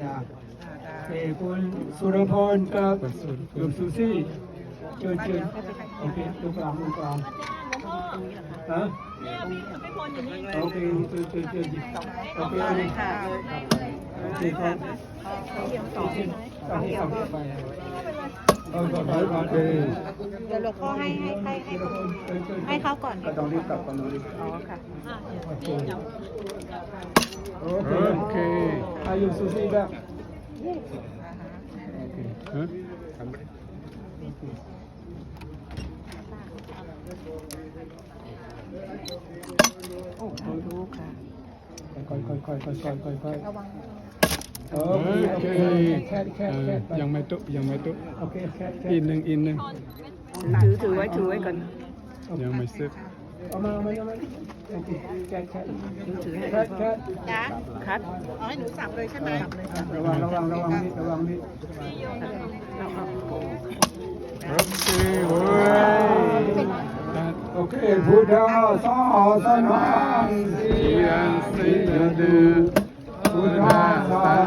จ้าคุณสุรพรกับคุณซูซี่เชิญโอเคตรงกลางฮะโอเคเชิญโอเคค่ะโอเคครับต่อไปเดี๋ยวหลวงพ่อให้เขาก่อน ก็ต้องรีบกลับกันเลย อ๋อค่ะ โอเคอายุซูซี่บ้างโอ้รู้ค่ะค่อยระวัง โอเคแค่ยังไม่ตุโอเคแค่ อินหนึ่งถือไว้ก่อน ยังไม่ซึก เอามาโอเคแค่ ถือให้ จ้า คัดอ๋อให้หนูสับเลยใช่ไหม ระวังนิด โอเคโอ้ย โอเคพุทธศาสนา